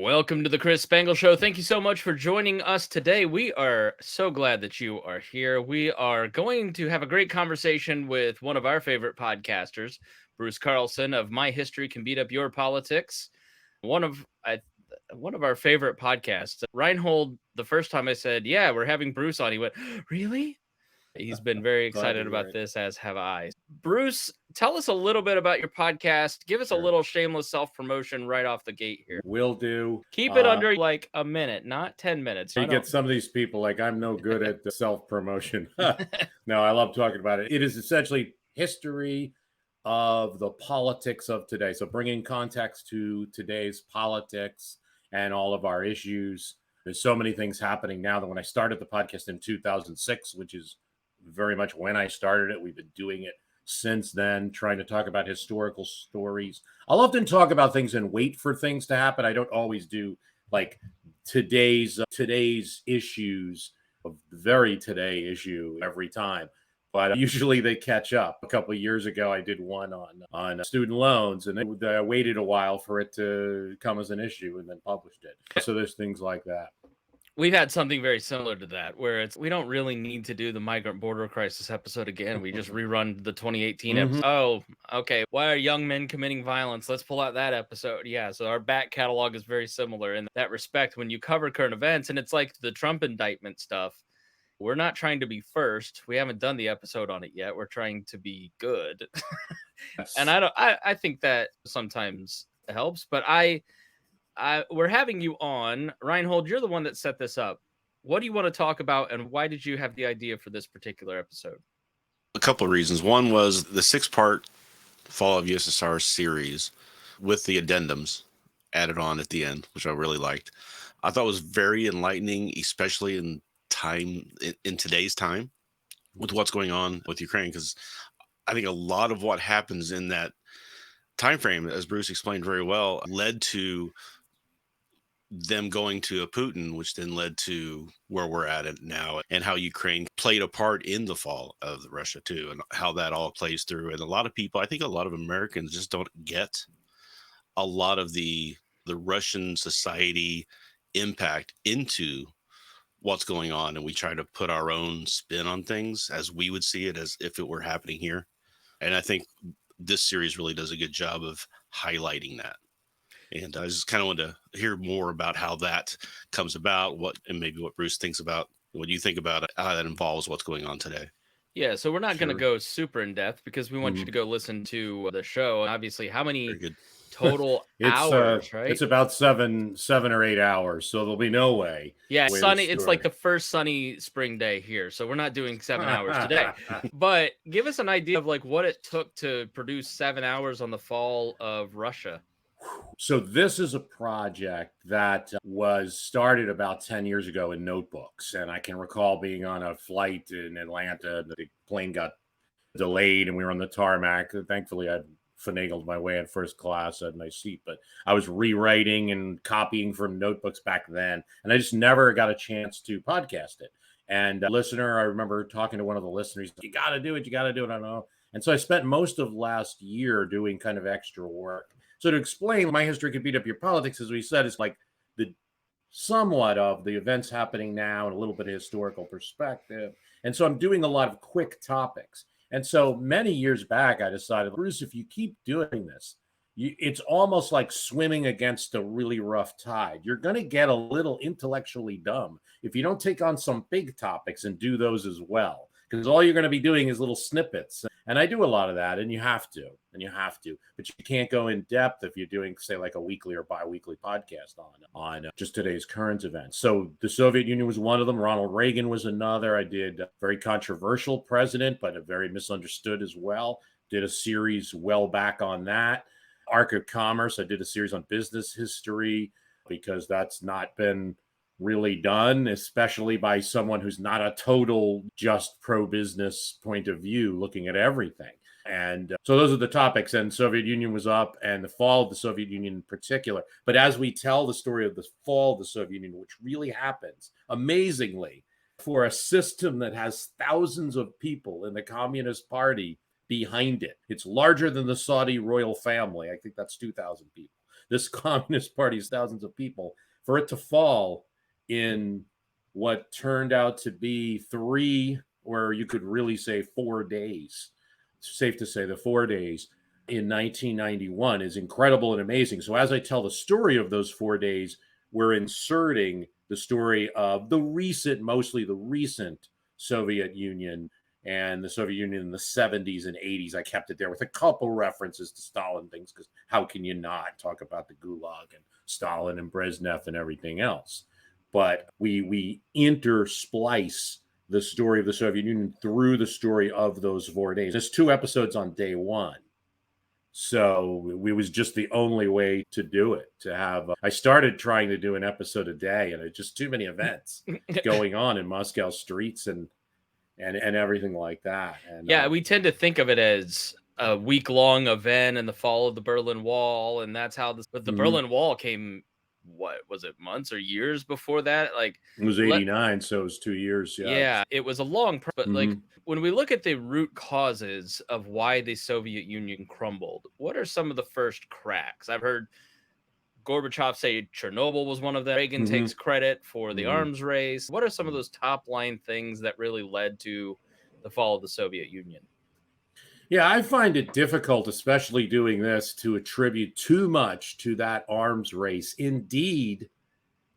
Welcome to the Chris Spangle Show. Thank you so much for joining us today. We are so glad that you are here. We are going to have a great conversation with one of our favorite podcasters, Bruce Carlson of My History Can Beat Up Your Politics. One of our favorite podcasts. Reinhold, the first time I said, "Yeah, we're having Bruce on," he went, "Really?" He's been very excited about this, as have I. Bruce, tell us a little bit about your podcast. Give us a little shameless self-promotion right off the gate here. Will do. Keep it under like a minute, not 10 minutes. You get some of these people like, I'm no good at the self-promotion. No, I love talking about it. It is essentially history of the politics of today. So bringing context to today's politics and all of our issues. There's so many things happening now that when I started the podcast in 2006, which is very much when I started it, we've been doing it since then, trying to talk about historical stories. I'll often talk about things and wait for things to happen. I don't always do like today's issues, a very today issue every time, but usually they catch up. A couple of years ago, I did one on student loans, and I waited a while for it to come as an issue and then published it. So there's things like that. We've had something very similar to that, where we don't really need to do the migrant border crisis episode again. We just rerun the 2018 episode. Oh, okay. Why are young men committing violence? Let's pull out that episode. Yeah, so our back catalog is very similar in that respect. When you cover current events, and it's like the Trump indictment stuff, we're not trying to be first. We haven't done the episode on it yet. We're trying to be good. And I think that sometimes helps, but we're having you on. Reinhold, you're the one that set this up. What do you want to talk about, and why did you have the idea for this particular episode? A couple of reasons. One was the 6-part Fall of USSR series with the addendums added on at the end, which I really liked. I thought was very enlightening, especially in today's time with what's going on with Ukraine, because I think a lot of what happens in that time frame, as Bruce explained very well, led to them going to a Putin, which then led to where we're at it now, and how Ukraine played a part in the fall of Russia too, and how that all plays through. And a lot of people, I think a lot of Americans just don't get a lot of the Russian society impact into what's going on. And we try to put our own spin on things as we would see it, as if it were happening here. And I think this series really does a good job of highlighting that. And I just kind of wanted to hear more about how that comes about, and maybe what Bruce thinks about, what you think about it, how that involves what's going on today. Yeah, so we're not going to go super in depth because we want you to go listen to the show. And obviously, how many total hours, right? It's about seven or 8 hours, so there'll be no way. Yeah, sunny. It's like the first sunny spring day here, so we're not doing 7 hours today. But give us an idea of like what it took to produce 7 hours on the fall of Russia. So this is a project that was started about 10 years ago in notebooks. And I can recall being on a flight in Atlanta. The plane got delayed and we were on the tarmac. Thankfully, I finagled my way in first class at my seat. But I was rewriting and copying from notebooks back then. And I just never got a chance to podcast it. And a listener, I remember talking to one of the listeners, you got to do it. I don't know. And so I spent most of last year doing kind of extra work. So to explain, My History Could Beat Up Your Politics, as we said, is like the somewhat of the events happening now and a little bit of historical perspective. And so I'm doing a lot of quick topics. And so many years back, I decided, Bruce, if you keep doing this, it's almost like swimming against a really rough tide. You're going to get a little intellectually dumb if you don't take on some big topics and do those as well. Because all you're going to be doing is little snippets. And I do a lot of that, and you have to. But you can't go in depth if you're doing, say, like a weekly or bi-weekly podcast on just today's current events. So the Soviet Union was one of them. Ronald Reagan was another. I did a very controversial president, but a very misunderstood as well. Did a series well back on that. Arc of Commerce, I did a series on business history because that's not been really done, especially by someone who's not a total just pro-business point of view, looking at everything. And so those are the topics. And Soviet Union was up, and the fall of the Soviet Union in particular. But as we tell the story of the fall of the Soviet Union, which really happens, amazingly, for a system that has thousands of people in the Communist Party behind it. It's larger than the Saudi royal family. I think that's 2,000 people. this Communist Party is thousands of people, for it to fall in what turned out to be 3, or you could really say 4 days. It's safe to say the 4 days in 1991 is incredible and amazing. So as I tell the story of those 4 days, we're inserting the story of the recent, mostly the recent Soviet Union and the Soviet Union in the 70s and 80s. I kept it there with a couple references to Stalin things, because how can you not talk about the Gulag and Stalin and Brezhnev and everything else? But we intersplice the story of the Soviet Union through the story of those 4 days. There's 2 episodes on day 1. So it was just the only way to do it, to have, I started trying to do an episode a day, and it's just too many events going on in Moscow streets and everything like that. And yeah, we tend to think of it as a week-long event and the fall of the Berlin Wall, and that's how but the Berlin Wall came, what was it, months or years before that? Like, it was 89, so it was 2 years. Yeah, it was a long, but like when we look at the root causes of why the Soviet Union crumbled, what are some of the first cracks? I've heard Gorbachev say Chernobyl was one of them. Reagan takes credit for the arms race. What are some of those top line things that really led to the fall of the Soviet Union? Yeah, I find it difficult, especially doing this, to attribute too much to that arms race. Indeed,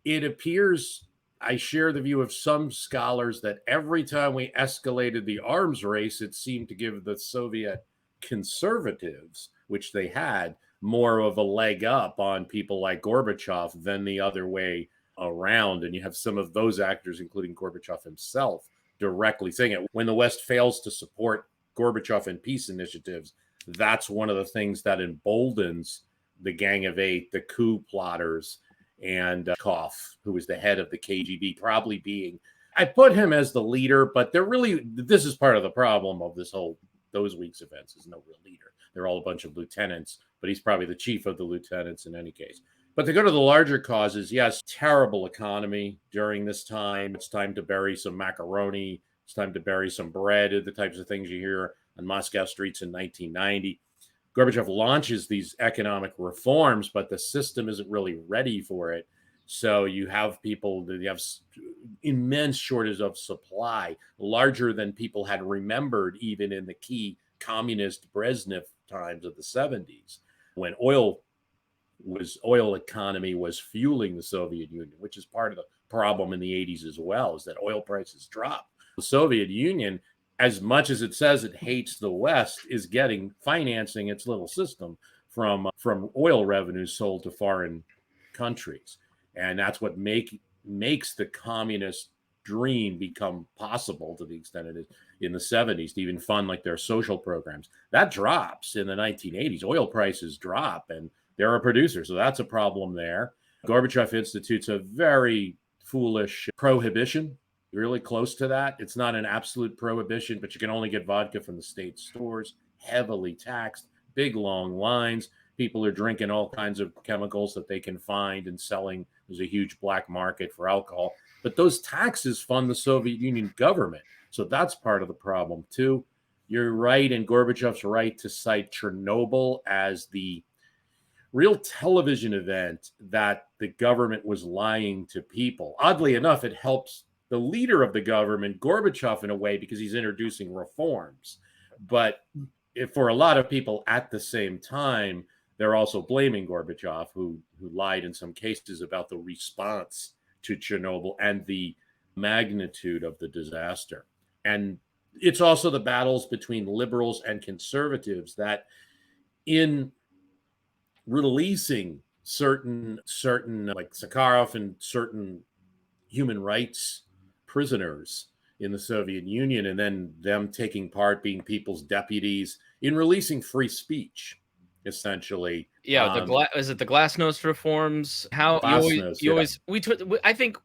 it appears, I share the view of some scholars, that every time we escalated the arms race, it seemed to give the Soviet conservatives, which they had, more of a leg up on people like Gorbachev than the other way around. And you have some of those actors, including Gorbachev himself, directly saying it. When the West fails to support Gorbachev and peace initiatives, that's one of the things that emboldens the Gang of Eight, the coup plotters, and Koff, who was the head of the KGB, probably being, I put him as the leader, but they're really, this is part of the problem of this whole, those week's events, is no real leader. They're all a bunch of lieutenants, but he's probably the chief of the lieutenants in any case. But to go to the larger causes, yes, terrible economy during this time. It's time to bury some macaroni. It's time to bury some bread, the types of things you hear on Moscow streets in 1990. Gorbachev launches these economic reforms, but the system isn't really ready for it. So you have people, you have immense shortage of supply, larger than people had remembered, even in the key communist Brezhnev times of the 70s, when oil economy was fueling the Soviet Union, which is part of the problem in the 80s as well, is that oil prices dropped. The Soviet Union, as much as it says it hates the West, is getting financing its little system from oil revenues sold to foreign countries. And that's what makes the communist dream become possible to the extent it is in the 70s, to even fund like their social programs. That drops in the 1980s. Oil prices drop and they're a producer. So that's a problem there. Gorbachev institutes a very foolish prohibition, really close to that. It's not an absolute prohibition, but you can only get vodka from the state stores, heavily taxed, big long lines. People are drinking all kinds of chemicals that they can find and selling. There's a huge black market for alcohol. But those taxes fund the Soviet Union government. So that's part of the problem too. You're right, and Gorbachev's right to cite Chernobyl as the real television event that the government was lying to people. Oddly enough, it helps the leader of the government, Gorbachev, in a way, because he's introducing reforms. But for a lot of people at the same time, they're also blaming Gorbachev, who lied in some cases about the response to Chernobyl and the magnitude of the disaster. And it's also the battles between liberals and conservatives that, in releasing certain like Sakharov and certain human rights prisoners in the Soviet Union, and then them taking part, being people's deputies in releasing free speech, essentially. Yeah, is it the Glasnost reforms? How Glasnost, you always I think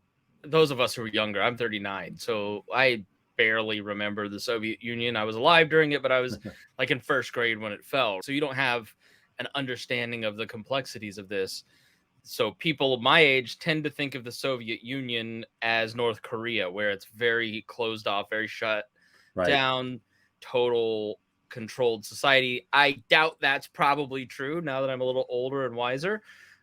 those of us who are younger, I'm 39, so I barely remember the Soviet Union. I was alive during it, but I was like in first grade when it fell. So you don't have an understanding of the complexities of this. So people my age tend to think of the Soviet Union as North Korea, where it's very closed off, very shut down, total controlled society. I doubt that's probably true now that I'm a little older and wiser.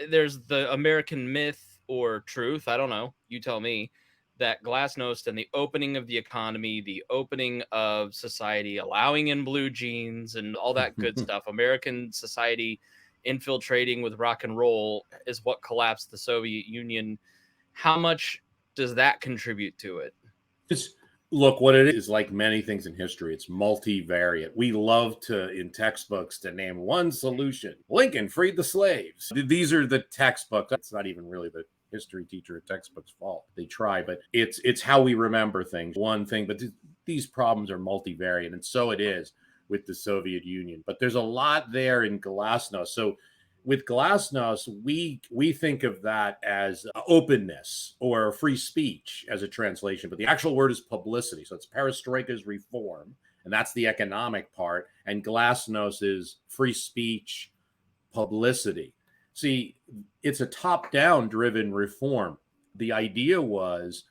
there's the American myth or truth, I don't know, you tell me, that glasnost and the opening of the economy, the opening of society, allowing in blue jeans and all that good stuff, American society infiltrating with rock and roll is what collapsed the Soviet Union. How much does that contribute to it? It's look, what it is like many things in history, it's multivariate. We love to, in textbooks, to name one solution. Lincoln freed the slaves. These are the textbooks. That's not even really the history teacher or textbook's fault. They try, but it's how we remember things. One thing, but these problems are multivariate, and so it is with the Soviet Union. But there's a lot there in glasnost. So with glasnost, we think of that as openness or free speech as a translation, but the actual word is publicity. So it's perestroika's reform, and that's the economic part, and glasnost is free speech, publicity. See, it's a top-down driven reform. The idea was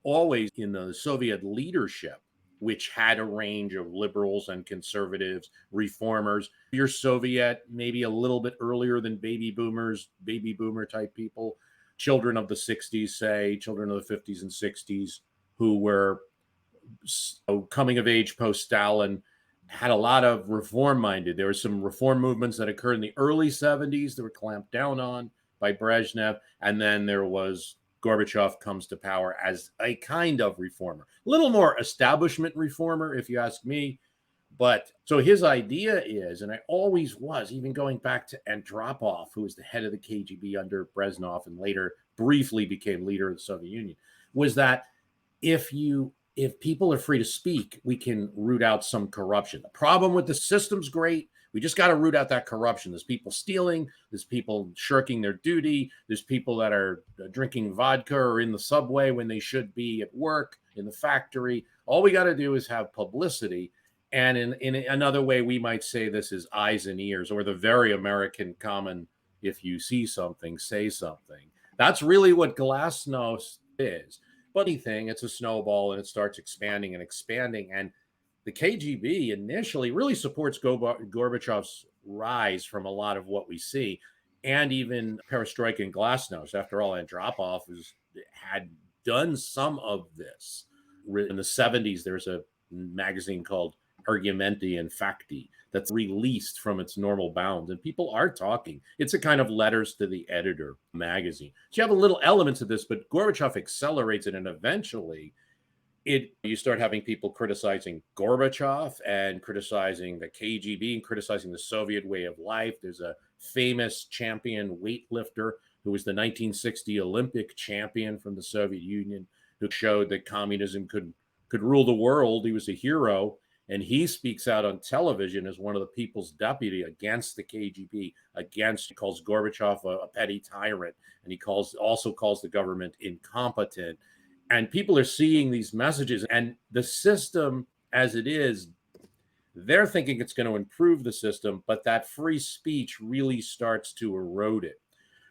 always in the Soviet leadership, which had a range of liberals and conservatives, reformers. Your Soviet, maybe a little bit earlier than baby boomers, baby boomer type people, children of the 60s, say, children of the 50s and 60s, who were coming of age post-Stalin, had a lot of reform minded. There were some reform movements that occurred in the early 70s that were clamped down on by Brezhnev. And then there was Gorbachev comes to power as a kind of reformer, a little more establishment reformer, if you ask me. But so his idea is, and I always was, even going back to Andropov, who was the head of the KGB under Brezhnev and later briefly became leader of the Soviet Union, was that if people are free to speak, we can root out some corruption. The problem with the system's great. We just got to root out that corruption. There's people stealing. There's people shirking their duty. There's people that are drinking vodka or in the subway when they should be at work, in the factory. All we got to do is have publicity. And in another way, we might say this is eyes and ears, or the very American common, if you see something, say something. That's really what glasnost is. But anything, it's a snowball and it starts expanding and expanding. And the KGB initially really supports Gorbachev's rise from a lot of what we see, and even perestroika and glasnost. After all, Andropov had done some of this. In the 70s, there's a magazine called Argumenty and Fakti that's released from its normal bounds, and people are talking. It's a kind of letters to the editor magazine. So you have a little elements of this, but Gorbachev accelerates it, and eventually you start having people criticizing Gorbachev and criticizing the KGB and criticizing the Soviet way of life. There's a famous champion weightlifter who was the 1960 Olympic champion from the Soviet Union, who showed that communism could rule the world. He was a hero. And he speaks out on television as one of the people's deputy against the KGB, he calls Gorbachev a petty tyrant, and he also calls the government incompetent. And people are seeing these messages, and the system as it is, they're thinking it's going to improve the system, but that free speech really starts to erode it.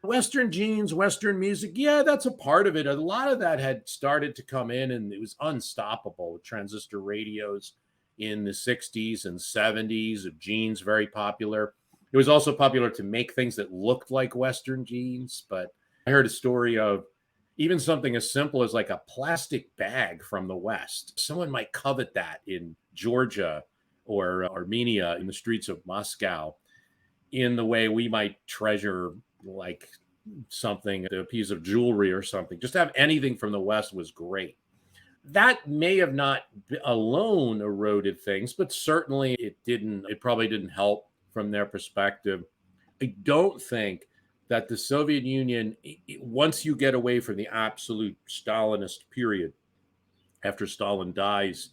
Western genes, Western music, yeah, that's a part of it. A lot of that had started to come in, and it was unstoppable with transistor radios in the 60s and 70s, of jeans, very popular. It was also popular to make things that looked like Western jeans, but I heard a story of even something as simple as like a plastic bag from the West. Someone might covet that in Georgia or Armenia, in the streets of Moscow, in the way we might treasure like something, a piece of jewelry or something. Just to have anything from the West was great. That may have not alone eroded things, but certainly it probably didn't help from their perspective. I don't think that the Soviet Union, once you get away from the absolute Stalinist period, after Stalin dies,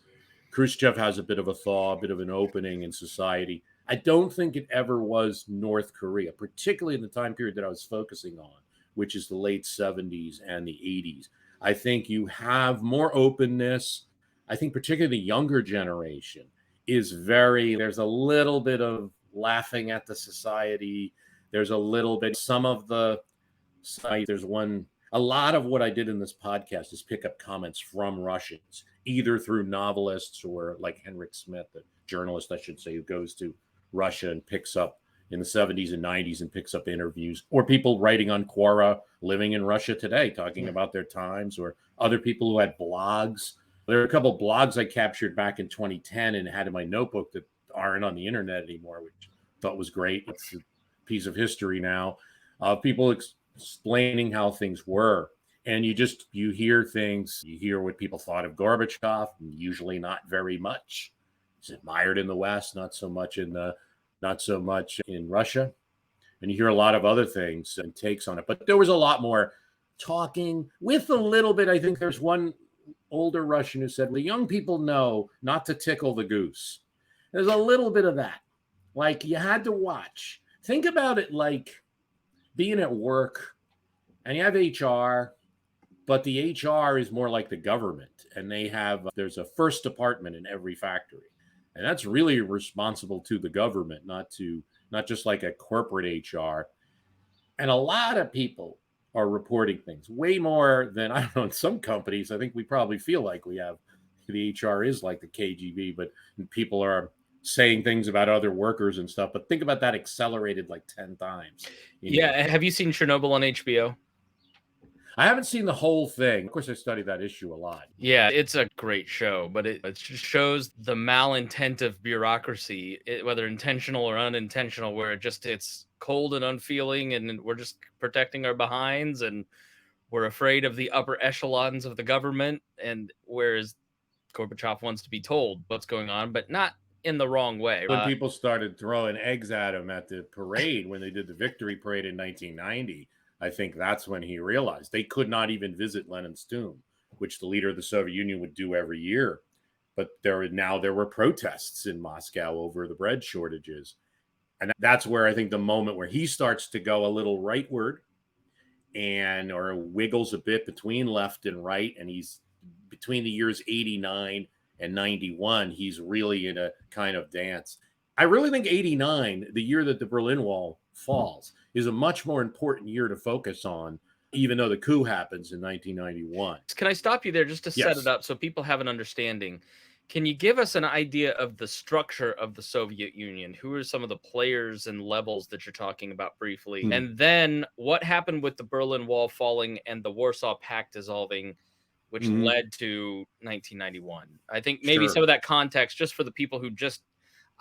Khrushchev has a bit of a thaw, a bit of an opening in society. I don't think it ever was North Korea, particularly in the time period that I was focusing on, which is the late 70s and the 80s. I think you have more openness. I think particularly the younger generation there's a little bit of laughing at the society. There's a little bit, a lot of what I did in this podcast is pick up comments from Russians, either through novelists or like Henrik Smith, the journalist, I should say, who goes to Russia and picks up in the 70s and 90s and picks up interviews, or people writing on Quora living in Russia today, talking about their times, or other people who had blogs. There are a couple of blogs I captured back in 2010 and had in my notebook that aren't on the internet anymore, which I thought was great. It's a piece of history now of people explaining how things were. And you hear things, you hear what people thought of Gorbachev, usually not very much. He's admired in the West, not so much in Russia. And you hear a lot of other things and takes on it. But there was a lot more talking with a little bit. I think there's one older Russian who said, well, young people know not to tickle the goose. There's a little bit of that. Like, you had to watch. Think about it like being at work and you have HR, but the HR is more like the government, and there's a first department in every factory. And that's really responsible to the government, not just like a corporate HR. And a lot of people are reporting things way more than, I don't know, in some companies. I think we probably feel like the HR is like the KGB, but people are saying things about other workers and stuff. But think about that accelerated like 10 times. Yeah. Have you seen Chernobyl on HBO? I haven't seen the whole thing. Of course, I studied that issue a lot. Yeah, it's a great show, but it just shows the malintent of bureaucracy, whether intentional or unintentional, where it's cold and unfeeling, and we're just protecting our behinds, and we're afraid of the upper echelons of the government. And whereas Gorbachev wants to be told what's going on, but not in the wrong way. When people started throwing eggs at him at the parade, when they did the victory parade in 1990, I think that's when he realized they could not even visit Lenin's tomb, which the leader of the Soviet Union would do every year. But there were protests in Moscow over the bread shortages. And that's where I think the moment where he starts to go a little rightward or wiggles a bit between left and right. And he's between the years 89 and 91, he's really in a kind of dance. I really think 89, the year that the Berlin Wall falls, is a much more important year to focus on, even though the coup happens in 1991. Can I stop you there just to set it up so people have an understanding? Can you give us an idea of the structure of the Soviet Union? Who are some of the players and levels that you're talking about briefly? And then what happened with the Berlin Wall falling and the Warsaw Pact dissolving, which led to 1991? I think maybe some of that context, just for the people who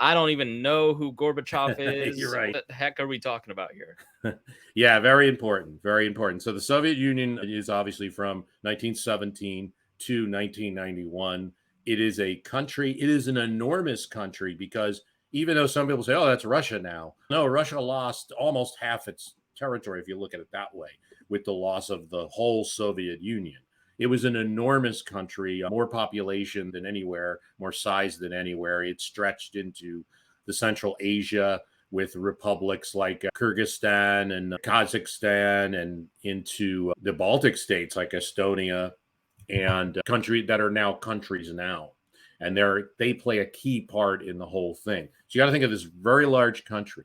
I don't even know who Gorbachev is. You're right. What the heck are we talking about here? Yeah, very important. Very important. So the Soviet Union is obviously from 1917 to 1991. It is a country. It is an enormous country because even though some people say, oh, that's Russia now. No, Russia lost almost half its territory, if you look at it that way, with the loss of the whole Soviet Union. It was an enormous country, more population than anywhere, more size than anywhere. It stretched into the Central Asia with republics like Kyrgyzstan and Kazakhstan, and into the Baltic states like Estonia, and countries that are now countries now. And they play a key part in the whole thing. So you got to think of this very large country.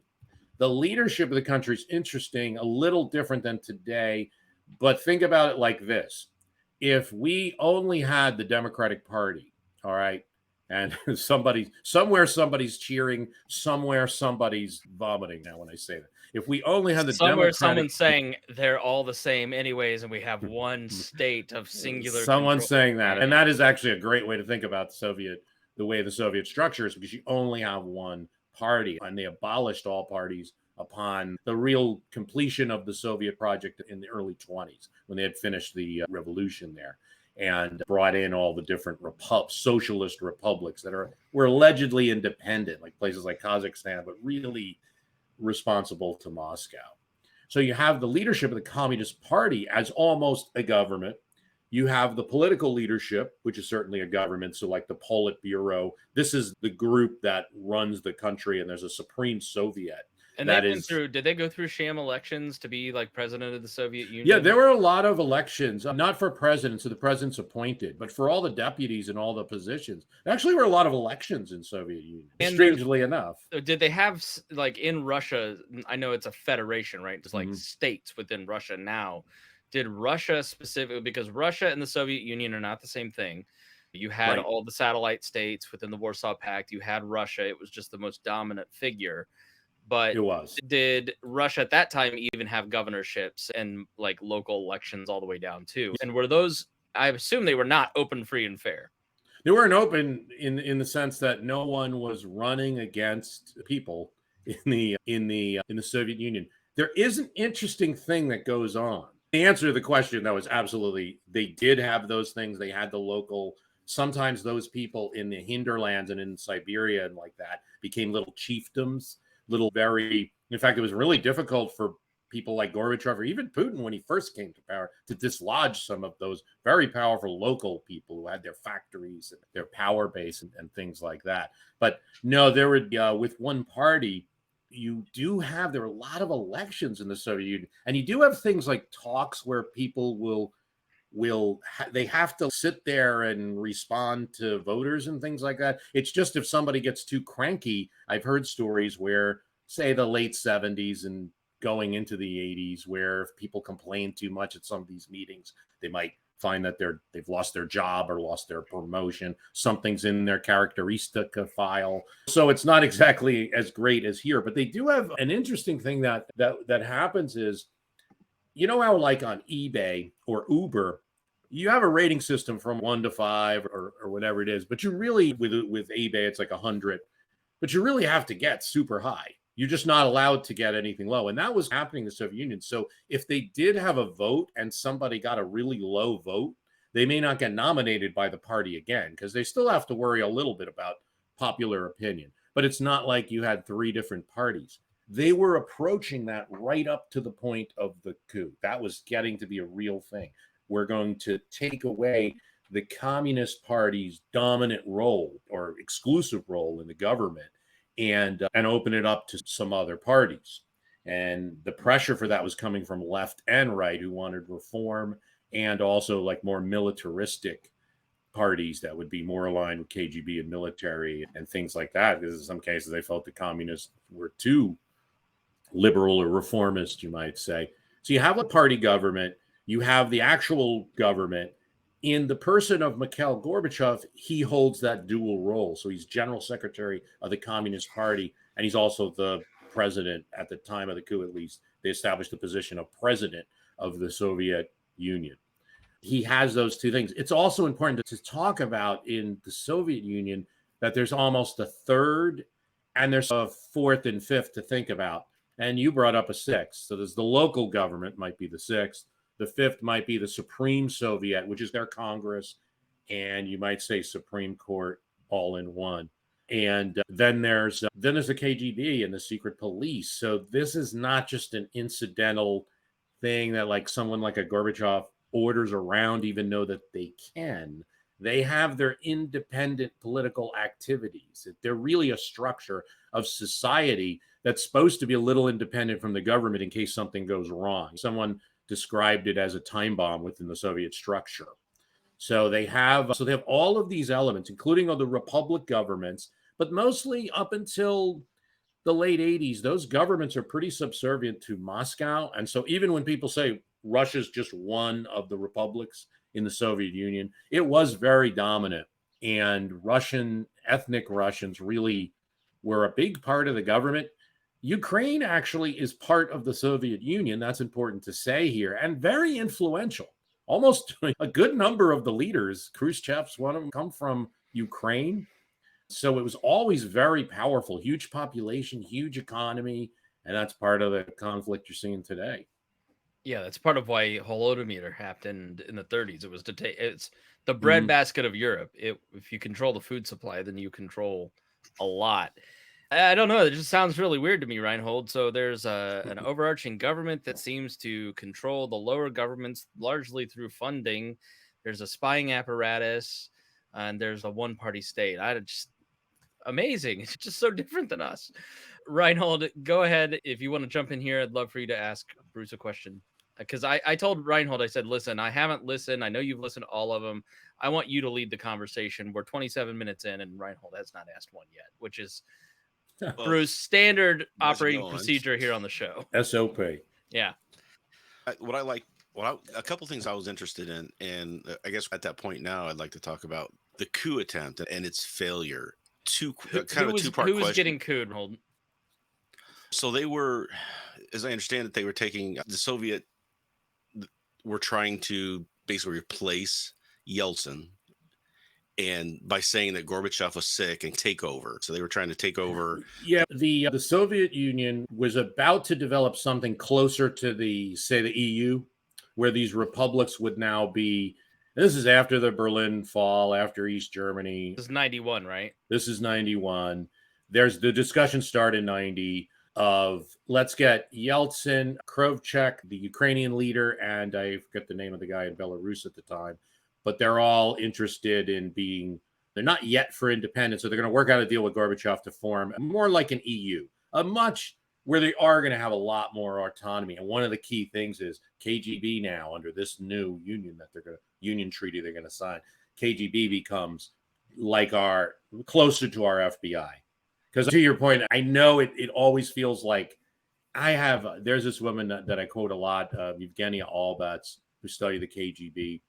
The leadership of the country is interesting, a little different than today, but think about it like this. If we only had the Democratic Party, all right, and somebody's cheering, somewhere somebody's vomiting now when I say that. If we only had the someone's saying they're all the same anyways, and we have one state of singular someone's control. saying that. And that is actually a great way to think about the way the Soviet structure is, because you only have one party, and they abolished all parties upon the real completion of the Soviet project in the early 20s, when they had finished the revolution there and brought in all the different socialist republics that were allegedly independent, like places like Kazakhstan, but really responsible to Moscow. So you have the leadership of the Communist Party as almost a government. You have the political leadership, which is certainly a government. So like the Politburo, this is the group that runs the country, and there's a Supreme Soviet. And did they go through sham elections to be like president of the Soviet Union? Yeah, there were a lot of elections, not for president, so the president's appointed, but for all the deputies and all the positions. There actually were a lot of elections in Soviet Union, strangely enough. Did they have, like in Russia, I know it's a federation, right? Just like states within Russia now. Did Russia specifically, because Russia and the Soviet Union are not the same thing. You had all the satellite states within the Warsaw Pact. You had Russia. It was just the most dominant figure. But It was. did Russia at that time even have governorships and like local elections all the way down too? And were those, I assume they were not open, free, and fair. They weren't open in the sense that no one was running against people in the Soviet Union. There is an interesting thing that goes on. The answer to the question, though, is absolutely they did have those things. They had the local. Sometimes those people in the hinterlands and in Siberia and like that became little chiefdoms, little very. In fact, it was really difficult for people like Gorbachev or even Putin when he first came to power to dislodge some of those very powerful local people who had their factories and their power base and things like that. But no, there would with one party, there are a lot of elections in the Soviet Union, and you do have things like talks where people they have to sit there and respond to voters and things like that. It's just if somebody gets too cranky, I've heard stories where, say, the late 70s and going into the 80s, where if people complain too much at some of these meetings, they might find that they've lost their job or lost their promotion. Something's in their characteristica file. So it's not exactly as great as here, but they do have an interesting thing that happens is, you know how like on eBay or Uber, you have a rating system from 1 to 5 or whatever it is, but you really with eBay it's like 100, but you really have to get super high. You're just not allowed to get anything low. And that was happening in the Soviet Union. So if they did have a vote and somebody got a really low vote, they may not get nominated by the party again, because they still have to worry a little bit about popular opinion. But it's not like you had 3 different parties. They were approaching that right up to the point of the coup. That was getting to be a real thing. We're going to take away the Communist Party's dominant role or exclusive role in the government and open it up to some other parties. And the pressure for that was coming from left and right, who wanted reform, and also like more militaristic parties that would be more aligned with KGB and military and things like that. Because in some cases they felt the communists were too liberal or reformist, you might say. So you have a party government, you have the actual government. In the person of Mikhail Gorbachev, he holds that dual role. So he's general secretary of the Communist Party, and he's also the president at the time of the coup, at least. They established the position of president of the Soviet Union. He has those two things. It's also important to talk about in the Soviet Union that there's almost a third and there's a fourth and fifth to think about. And you brought up a sixth. So there's the local government, might be the sixth. The fifth might be the Supreme Soviet, which is their Congress, and you might say Supreme Court all in one. And then there's the KGB and the secret police. So this is not just an incidental thing that like someone like a Gorbachev orders around, even though that they can. They have their independent political activities. They're really a structure of society that's supposed to be a little independent from the government in case something goes wrong. Someone described it as a time bomb within the Soviet structure. So they have all of these elements, including all the republic governments, but mostly up until the late 80s, those governments are pretty subservient to Moscow. And so even when people say Russia's just one of the republics in the Soviet Union, it was very dominant. And ethnic Russians really were a big part of the government. Ukraine actually is part of the Soviet Union. That's important to say here, and very influential. Almost a good number of the leaders, Khrushchev's one of them, come from Ukraine. So it was always very powerful, huge population, huge economy, and that's part of the conflict you're seeing today. Yeah, that's part of why Holodomor happened in the 30s. It was it's the breadbasket of Europe. If you control the food supply, then you control a lot. I don't know. It just sounds really weird to me, Reinhold. So there's an overarching government that seems to control the lower governments largely through funding. There's a spying apparatus, and there's a one-party state. Amazing. It's just so different than us. Reinhold, go ahead. If you want to jump in here, I'd love for you to ask Bruce a question. Because I told Reinhold, I said, listen, I haven't listened. I know you've listened to all of them. I want you to lead the conversation. We're 27 minutes in, and Reinhold has not asked one yet, which is Bruce, standard operating procedure here on the show. SOP. Yeah. A couple things I was interested in, and I guess at that point now, I'd like to talk about the coup attempt and its failure. Kind of a two-part question. Who was getting couped? Hold. So they were, as I understand it, they were taking the Soviet, were trying to basically replace Yeltsin, and by saying that Gorbachev was sick and take over. So they were trying to take over. Yeah, the Soviet Union was about to develop something closer to the EU, where these republics would now be. This is after the Berlin fall, after East Germany. This is 91, right? This is 91. There's the discussion start in 90 of let's get Yeltsin, Khrushchev, the Ukrainian leader, and I forget the name of the guy in Belarus at the time, but they're all interested in being, they're not yet for independence, so they're going to work out a deal with Gorbachev to form more like an EU, a much where they are going to have a lot more autonomy. And one of the key things is KGB now, under this new union that they're going to, union treaty they're going to sign, KGB becomes like our, closer to our FBI. Because to your point, I know it always feels like there's this woman that I quote a lot, Evgenia Albats, who studied the KGB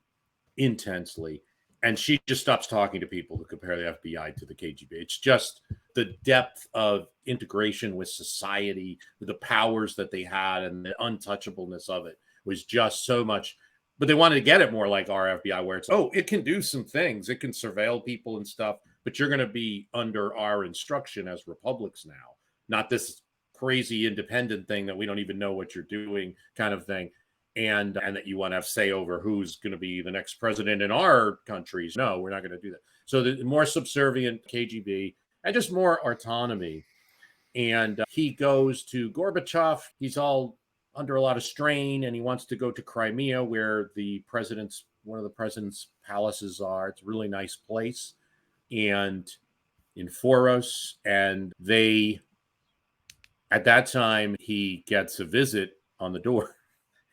intensely. And she just stops talking to people to compare the FBI to the KGB. It's just the depth of integration with society, with the powers that they had, and the untouchableness of it was just so much. But they wanted to get it more like our FBI, where it's, it can do some things. It can surveil people and stuff, but you're going to be under our instruction as republics now, not this crazy independent thing that we don't even know what you're doing kind of thing. And that you want to have say over who's going to be the next president in our countries. No, we're not going to do that. So the more subservient KGB and just more autonomy. And he goes to Gorbachev. He's all under a lot of strain, and he wants to go to Crimea, where one of the president's palaces are. It's a really nice place, and in Foros. And at that time, he gets a visit on the door.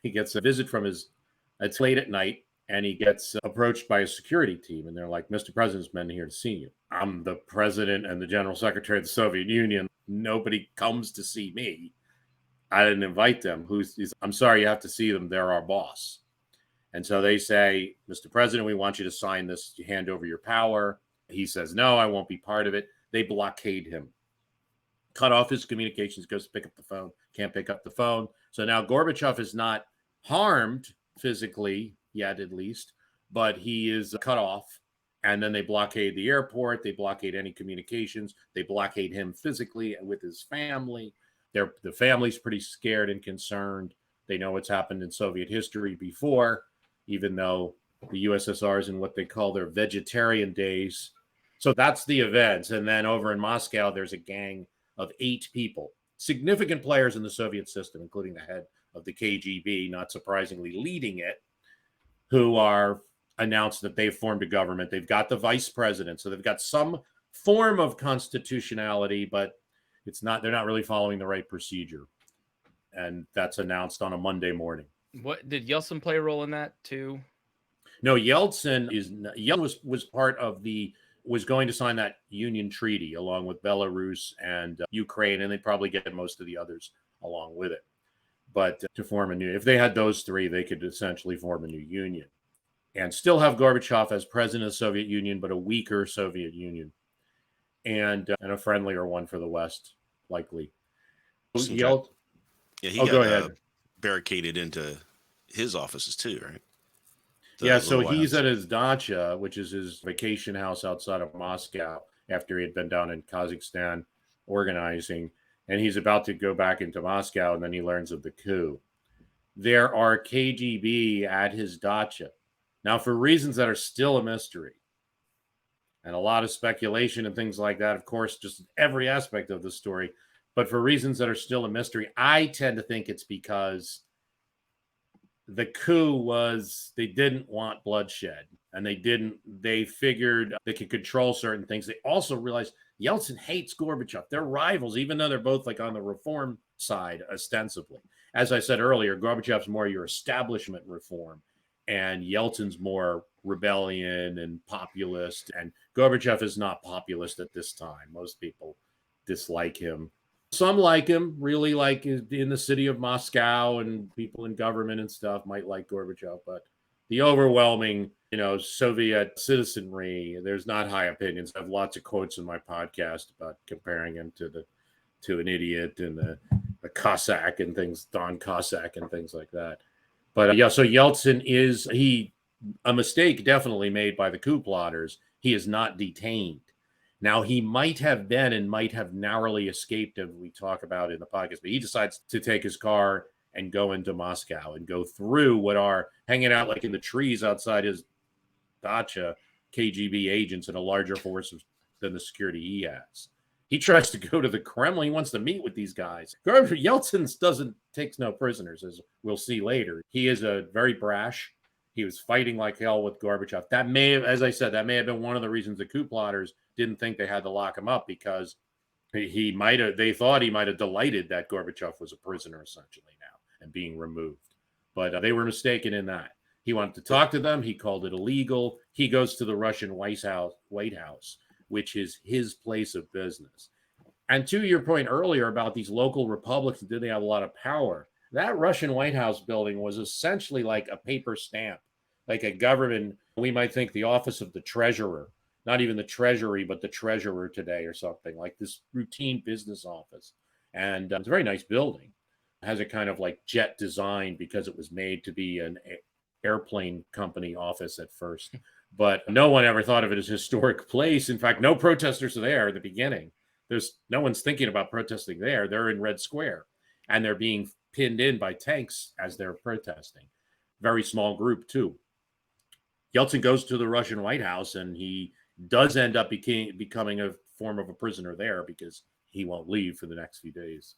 He gets a visit from it's late at night, and he gets approached by a security team. And they're like, Mr. President's been here to see you. I'm the president and the general secretary of the Soviet Union. Nobody comes to see me. I didn't invite them. I'm sorry, you have to see them. They're our boss. And so they say, Mr. President, we want you to sign this to hand over your power. He says, no, I won't be part of it. They blockade him. Cut off his communications, goes to pick up the phone, can't pick up the phone. So now Gorbachev is not harmed physically yet, at least, but he is cut off. And then they blockade the airport. They blockade any communications. They blockade him physically and with his family. The family's pretty scared and concerned. They know what's happened in Soviet history before, even though the USSR is in what they call their vegetarian days. So that's the events. And then over in Moscow, there's a gang of 8 people, significant players in the Soviet system, including the head of the KGB, not surprisingly leading it, who are announced that they've formed a government. They've got the vice president. So they've got some form of constitutionality, but they're not really following the right procedure. And that's announced on a Monday morning. What did Yeltsin play a role in that too? No, Yeltsin was part of was going to sign that union treaty along with Belarus and Ukraine, and they'd probably get most of the others along with it. But to form if they had those 3, they could essentially form a new union and still have Gorbachev as president of the Soviet Union, but a weaker Soviet Union and a friendlier one for the West, likely. He go ahead. Barricaded into his offices too, right? So he's at his dacha, which is his vacation house outside of Moscow, after he had been down in Kazakhstan organizing, and he's about to go back into Moscow, and then he learns of the coup. There are KGB at his dacha. Now, for reasons that are still a mystery, and a lot of speculation and things like that, of course, just every aspect of the story, but for reasons that are still a mystery, I tend to think it's because the coup was, they didn't want bloodshed, and they figured they could control certain things. They also realized Yeltsin hates Gorbachev. They're rivals, even though they're both like on the reform side, ostensibly. As I said earlier, Gorbachev's more your establishment reform, and Yeltsin's more rebellion and populist. And Gorbachev is not populist at this time. Most people dislike him. Some like him, really like in the city of Moscow, and people in government and stuff might like Gorbachev, but the overwhelming, Soviet citizenry, there's not high opinions. I have lots of quotes in my podcast about comparing him to an idiot and a Cossack and things, Don Cossack and things like that. But yeah, so Yeltsin is a mistake definitely made by the coup plotters. He is not detained. Now, he might have been and might have narrowly escaped, as we talk about in the podcast, but he decides to take his car and go into Moscow and go through what are hanging out like in the trees outside his dacha KGB agents and a larger force than the security he has. He tries to go to the Kremlin. He wants to meet with these guys. Yeltsin takes no prisoners, as we'll see later. He is a very brash. He was fighting like hell with Gorbachev. That may have, as I said, that may have been one of the reasons the coup plotters didn't think they had to lock him up, because they thought he might have delighted that Gorbachev was a prisoner essentially now and being removed. But they were mistaken in that. He wanted to talk to them. He called it illegal. He goes to the Russian White House, which is his place of business. And to your point earlier about these local republics, did they have a lot of power? That Russian White House building was essentially like a paper stamp, like a government. We might think the office of the treasurer, not even the treasury, but the treasurer today or something, like this routine business office. And it's a very nice building. It has a kind of like jet design because it was made to be an airplane company office at first. But no one ever thought of it as a historic place. In fact, no protesters are there at the beginning. There's no one's thinking about protesting there. They're in Red Square, and they're being pinned in by tanks as they're protesting. Very small group, too. Yeltsin goes to the Russian White House, and he does end up becoming a form of a prisoner there because he won't leave for the next few days.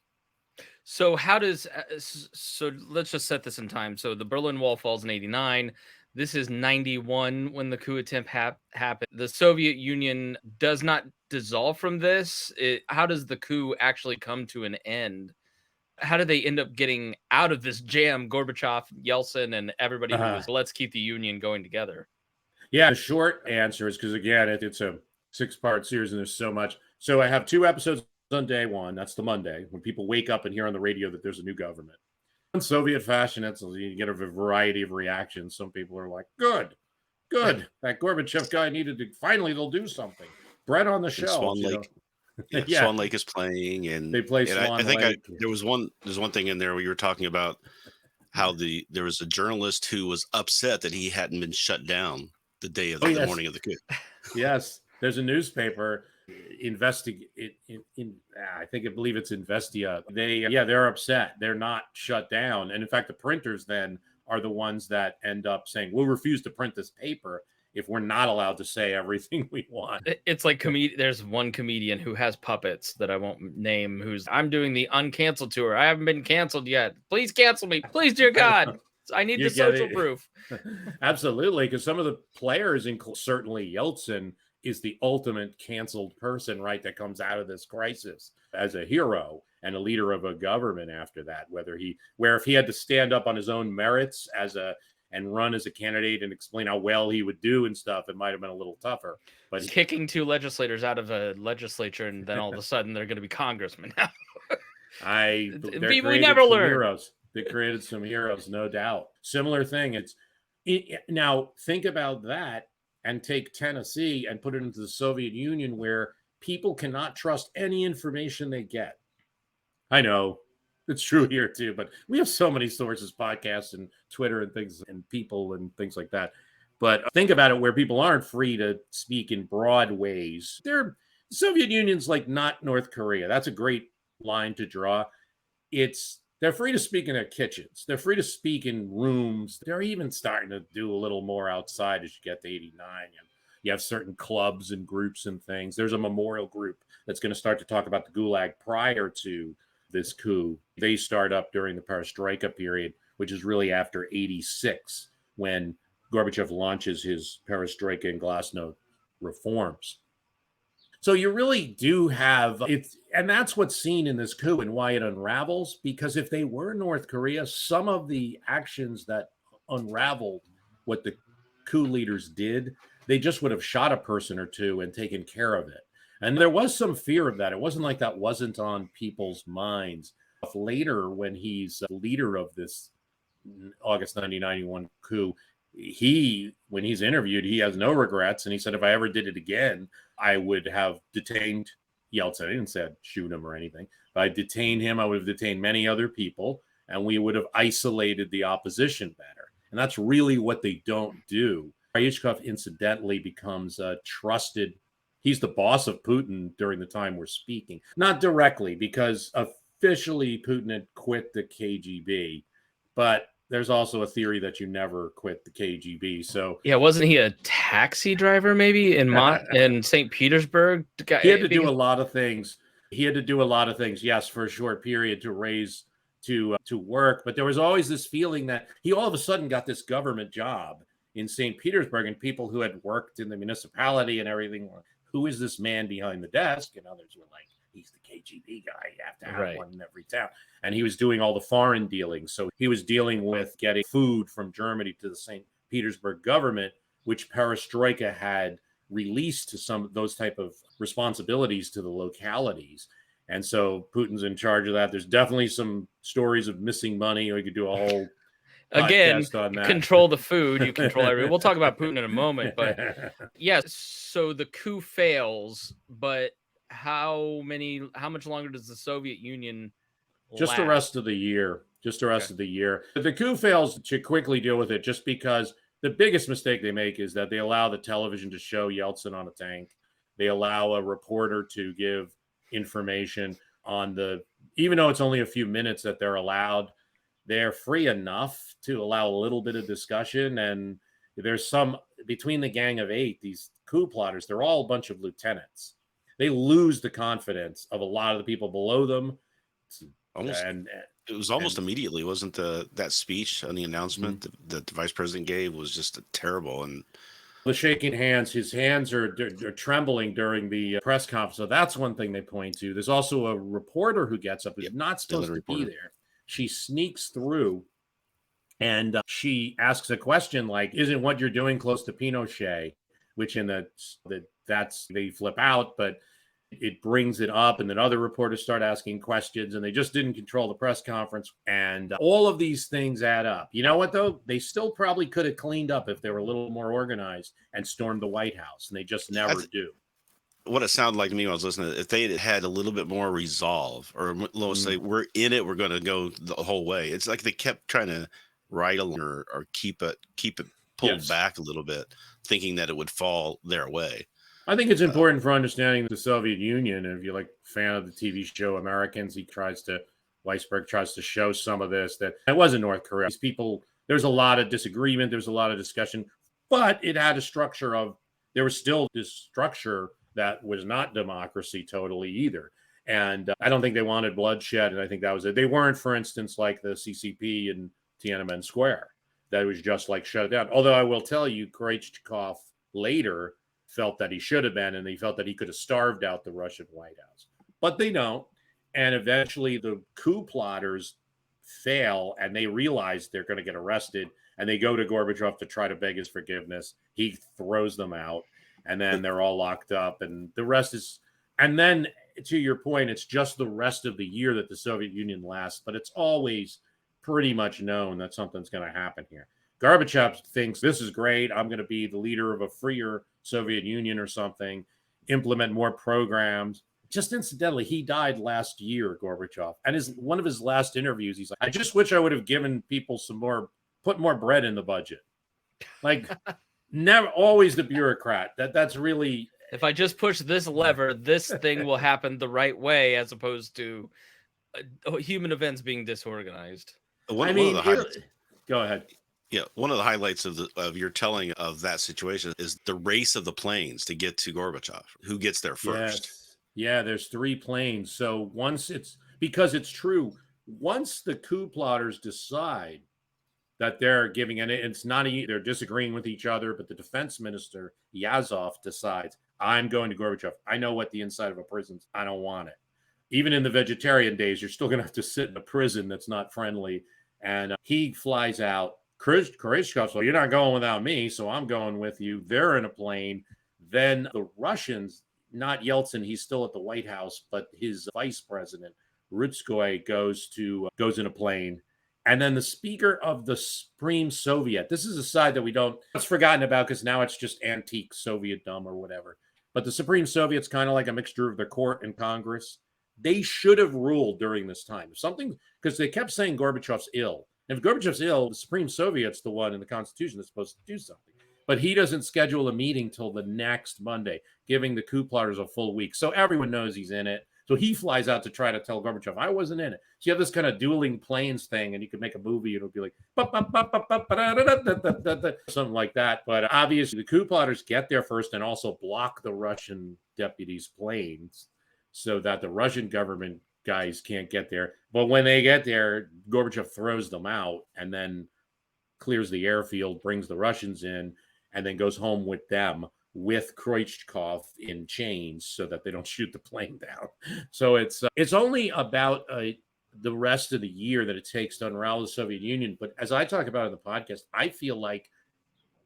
So so let's just set this in time. So the Berlin Wall falls in 89. This is 91 when the coup attempt happened. The Soviet Union does not dissolve from this. How does the coup actually come to an end? How did they end up getting out of this jam, Gorbachev, Yeltsin, and everybody who was, let's keep the Union going together? Yeah, the short answer is because, again, it's a 6-part series and there's so much. So I have 2 episodes on day 1. That's the Monday, when people wake up and hear on the radio that there's a new government. In Soviet fashion, you get a variety of reactions. Some people are like, good. That Gorbachev guy finally they'll do something. Bread on the shelf. Swan Lake. Yeah, Swan Lake is playing, and they play Swan Lake. There's one thing in there where you were talking about how there was a journalist who was upset that he hadn't been shut down the day of the morning of the coup. Yes, there's a newspaper I believe it's Investia. They're upset. They're not shut down. And in fact, the printers then are the ones that end up saying, we'll refuse to print this paper if we're not allowed to say everything we want. It's like there's one comedian who has puppets that I won't name, I'm doing the uncanceled tour. I haven't been canceled yet. Please cancel me. Please, dear God. I need the social proof. Absolutely, because some of the players, certainly Yeltsin, is the ultimate canceled person, right, that comes out of this crisis as a hero and a leader of a government after that, where if he had to stand up on his own merits and run as a candidate and explain how well he would do and stuff, it might have been a little tougher. But kicking 2 legislators out of a legislature, and then all of a sudden they're going to be congressmen now. We never learned. Heroes. They created some heroes, no doubt. Similar thing. Now think about that and take Tennessee and put it into the Soviet Union, where people cannot trust any information they get. I know it's true here too, but we have so many sources, podcasts and Twitter and things and people and things like that. But think about it, where people aren't free to speak in broad ways. The Soviet Union's like not North Korea. That's a great line to draw. They're free to speak in their kitchens. They're free to speak in rooms. They're even starting to do a little more outside as you get to 89. And you have certain clubs and groups and things. There's a memorial group that's going to start to talk about the Gulag prior to this coup. They start up during the Perestroika period, which is really after 86, when Gorbachev launches his Perestroika and Glasnost reforms. So you really do have it, and that's what's seen in this coup and why it unravels, because if they were North Korea, some of the actions that unraveled what the coup leaders did, they just would have shot a person or two and taken care of it. And there was some fear of that. It wasn't like that wasn't on people's minds. Later, when he's leader of this August 1991 coup, when he's interviewed, he has no regrets. And he said, if I ever did it again, I would have detained Yeltsin. I didn't say I'd shoot him or anything. If I detained him, I would have detained many other people, and we would have isolated the opposition better. And that's really what they don't do. Ryzhkov incidentally becomes a trusted. He's the boss of Putin during the time we're speaking. Not directly, because officially Putin had quit the KGB, but there's also a theory that you never quit the KGB. So yeah, wasn't he a taxi driver maybe in St. Petersburg? He had to do a lot of things. Yes, for a short period to work. But there was always this feeling that he all of a sudden got this government job in St. Petersburg, and people who had worked in the municipality and everything were, who is this man behind the desk? And others were like, he's the KGB guy. You have to have one in every town. And he was doing all the foreign dealings. So he was dealing with getting food from Germany to the St. Petersburg government, which Perestroika had released to some of those type of responsibilities to the localities. And so Putin's in charge of that. There's definitely some stories of missing money. We could do a whole again on that. Control the food, you control everything. We'll talk about Putin in a moment, but yes. So the coup fails, but how much longer does the Soviet Union just last? the rest of the year? The coup fails to quickly deal with it, just because the biggest mistake they make is that they allow the television to show Yeltsin on a tank. They allow a reporter to give information on even though it's only a few minutes that they're allowed, they're free enough to allow a little bit of discussion. And there's some, between the Gang of Eight, these coup plotters, they're all a bunch of lieutenants. They lose the confidence of a lot of the people below them. It was almost immediately, wasn't that speech on the announcement that the vice president gave was just terrible. And the shaking hands, his hands are trembling during the press conference. So that's one thing they point to. There's also a reporter who gets up, who's not supposed to be there. She sneaks through and she asks a question like, isn't what you're doing close to Pinochet? Which in they flip out, but it brings it up, and then other reporters start asking questions, and they just didn't control the press conference. And all of these things add up. You know what, though? They still probably could have cleaned up if they were a little more organized and stormed the White House, and they just never do. What it sounded like to me when I was listening, if they had a little bit more resolve, or let's say, we're in it, we're going to go the whole way. It's like they kept trying to ride along or keep it pulled back a little bit, thinking that it would fall their way. I think it's important for understanding the Soviet Union. And if you're like a fan of the TV show Americans, Weisberg tries to show some of this, that it wasn't North Korea. These people, there's a lot of disagreement. There's a lot of discussion, but it had a structure there was still this structure that was not democracy totally either. And I don't think they wanted bloodshed. And I think that was it. They weren't, for instance, like the CCP in Tiananmen Square. That was just like shut down. Although I will tell you, Khrushchev later felt that he should have been, and he felt that he could have starved out the Russian White House. But they don't. And eventually the coup plotters fail, and they realize they're going to get arrested, and they go to Gorbachev to try to beg his forgiveness. He throws them out, and then they're all locked up, and the rest is... And then, to your point, it's just the rest of the year that the Soviet Union lasts, but it's always pretty much known that something's going to happen here. Gorbachev thinks, this is great. I'm going to be the leader of a freer Soviet Union or something, implement more programs. Just incidentally, he died last year, Gorbachev. And one of his last interviews, he's like, I just wish I would have given people put more bread in the budget. Like, never, always the bureaucrat. That's really... If I just push this lever, this thing will happen the right way, as opposed to human events being disorganized. Go ahead. Yeah, one of the highlights of your telling of that situation is the race of the planes to get to Gorbachev. Who gets there first? Yes. Yeah, there's 3 planes. So because it's true, once the coup plotters decide that they're giving, and it's not they're disagreeing with each other, but the defense minister Yazov decides, I'm going to Gorbachev. I know what the inside of a prison's. I don't want it. Even in the vegetarian days, you're still going to have to sit in a prison that's not friendly. And he flies out. Khrushchev, so you're not going without me, so I'm going with you. They're in a plane. Then the Russians, not Yeltsin, he's still at the White House, but his vice president, Rutskoy, goes in a plane. And then the speaker of the Supreme Soviet, this is a side that it's forgotten about because now it's just antique Sovietdom or whatever. But the Supreme Soviet's kind of like a mixture of the court and Congress. They should have ruled during this time. Something, because they kept saying Gorbachev's ill. And if Gorbachev's ill, the Supreme Soviet's the one in the Constitution that's supposed to do something. But he doesn't schedule a meeting till the next Monday, giving the coup plotters a full week. So everyone knows he's in it. So he flies out to try to tell Gorbachev, I wasn't in it. So you have this kind of dueling planes thing, and you could make a movie. It'll be like something like that. But obviously, the coup plotters get there first and also block the Russian deputies' planes so that the Russian government guys can't get there. But when they get there, Gorbachev throws them out and then clears the airfield, brings the Russians in, and then goes home with them with Khrushchev in chains so that they don't shoot the plane down. So it's only about the rest of the year that it takes to unravel the Soviet Union. But as I talk about in the podcast, I feel like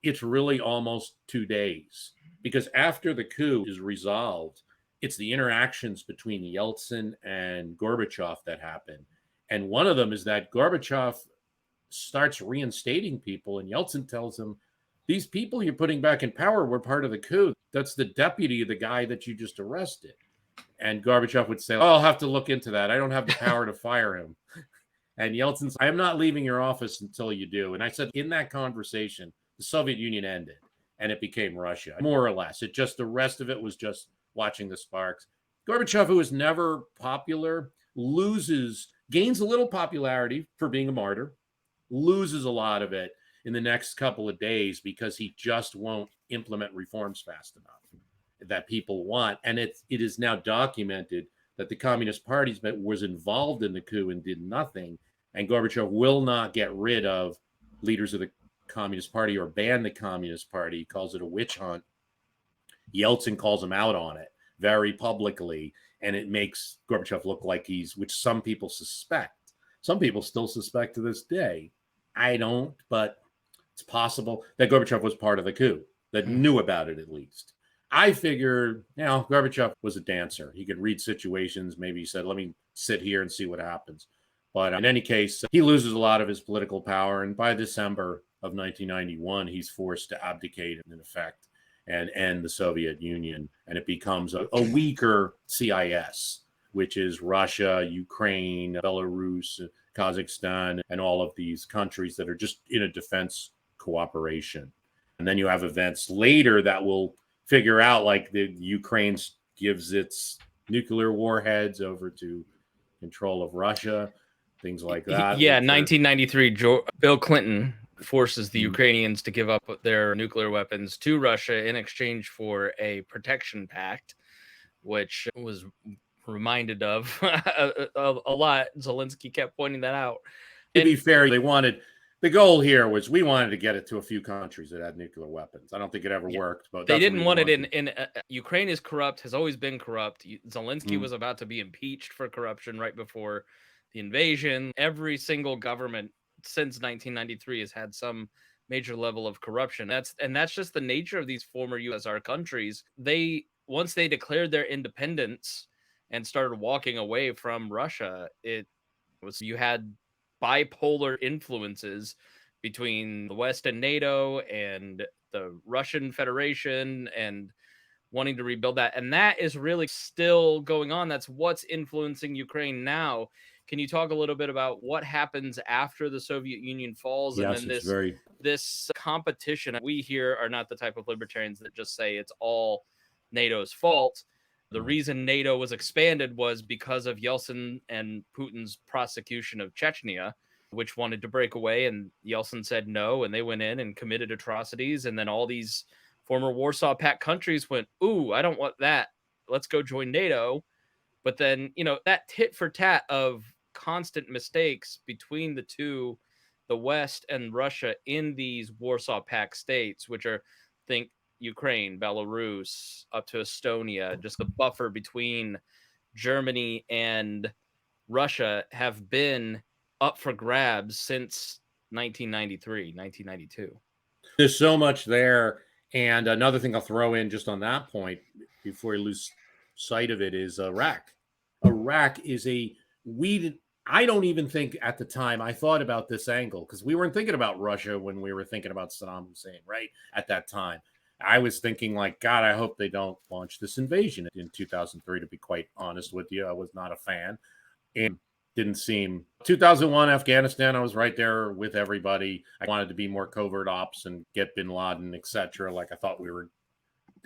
it's really almost 2 days, because after the coup is resolved, it's the interactions between Yeltsin and Gorbachev that happen. And one of them is that Gorbachev starts reinstating people, and Yeltsin tells him, these people you're putting back in power were part of the coup. That's the deputy of the guy that you just arrested. And Gorbachev would say, I'll have to look into that. I don't have the power to fire him. And Yeltsin said, I am not leaving your office until you do. And I said, in that conversation, the Soviet Union ended and it became Russia, more or less. It just, the rest of it was just watching the sparks. Gorbachev, who was never popular, gains a little popularity for being a martyr, loses a lot of it in the next couple of days because he just won't implement reforms fast enough that people want. And it is now documented that the Communist Party was involved in the coup and did nothing. And Gorbachev will not get rid of leaders of the Communist Party or ban the Communist Party. He calls it a witch hunt. Yeltsin calls him out on it very publicly. And it makes Gorbachev look like which some people suspect. Some people still suspect to this day. I don't, but it's possible that Gorbachev was part of the coup, that knew about it at least. I figure, Gorbachev was a dancer. He could read situations. Maybe he said, let me sit here and see what happens. But in any case, he loses a lot of his political power. And by December of 1991, he's forced to abdicate in effect and end the Soviet Union. And it becomes a weaker CIS, which is Russia, Ukraine, Belarus, Kazakhstan, and all of these countries that are just in a defense cooperation. And then you have events later that will figure out, like the Ukraine gives its nuclear warheads over to control of Russia, things like that. Yeah, 1993, Bill Clinton forces the Ukrainians to give up their nuclear weapons to Russia in exchange for a protection pact, which was reminded of a lot. Zelensky kept pointing that out. To be fair, the goal here was we wanted to get it to a few countries that had nuclear weapons. I don't think it ever worked, but they didn't want it in Ukraine is corrupt, has always been corrupt. Zelensky was about to be impeached for corruption right before the invasion. Every single government since 1993 has had some major level of corruption. That's just the nature of these former USSR countries. Once they declared their independence and started walking away from Russia, you had bipolar influences between the West and NATO and the Russian Federation and wanting to rebuild that. And that is really still going on. That's what's influencing Ukraine now. Can you talk a little bit about what happens after the Soviet Union falls? Yes, and then this competition? We here are not the type of libertarians that just say it's all NATO's fault. The reason NATO was expanded was because of Yeltsin and Putin's prosecution of Chechnya, which wanted to break away, and Yeltsin said no, and they went in and committed atrocities. And then all these former Warsaw Pact countries went, ooh, I don't want that. Let's go join NATO. But then, that tit for tat of constant mistakes between the two, the West and Russia, in these Warsaw Pact states, which are, think Ukraine, Belarus, up to Estonia, just the buffer between Germany and Russia, have been up for grabs since 1993, 1992. There's so much there. And another thing I'll throw in just on that point before you lose sight of it is Iraq. Iraq is I don't even think at the time I thought about this angle, because we weren't thinking about Russia when we were thinking about Saddam Hussein, right? At that time. I was thinking like, God, I hope they don't launch this invasion in 2003, to be quite honest with you. I was not a fan. And didn't seem 2001 Afghanistan. I was right there with everybody. I wanted to be more covert ops and get bin Laden, etc. Like I thought we were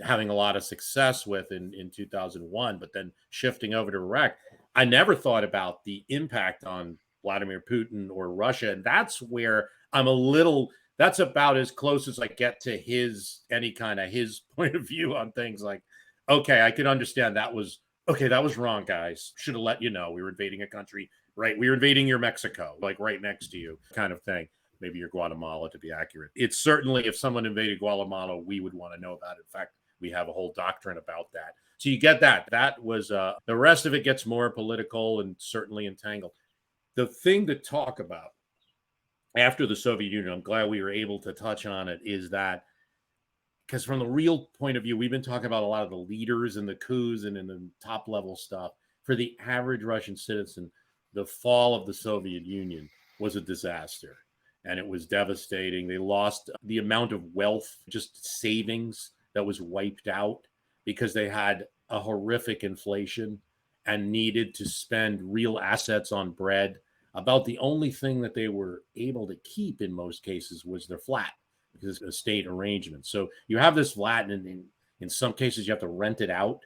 having a lot of success with in 2001, but then shifting over to Iraq, I never thought about the impact on Vladimir Putin or Russia. And that's where I'm a little, that's about as close as I get to any kind of his point of view on things. Like, okay, I could understand that was, okay, that was wrong, guys. Should have let you know we were invading a country, right? We were invading your Mexico, like right next to you, kind of thing. Maybe your Guatemala, to be accurate. It's certainly, if someone invaded Guatemala, we would want to know about it. In fact, we have a whole doctrine about that. So you get that. That was, the rest of it gets more political and certainly entangled. The thing to talk about after the Soviet Union, I'm glad we were able to touch on it, is that because from the real point of view, we've been talking about a lot of the leaders and the coups and in the top level stuff. For the average Russian citizen, the fall of the Soviet Union was a disaster. And it was devastating. They lost the amount of wealth, just savings, that was wiped out because they had a horrific inflation and needed to spend real assets on bread. About the only thing that they were able to keep in most cases was their flat, because it's a state arrangement. So you have this flat, and in some cases you have to rent it out.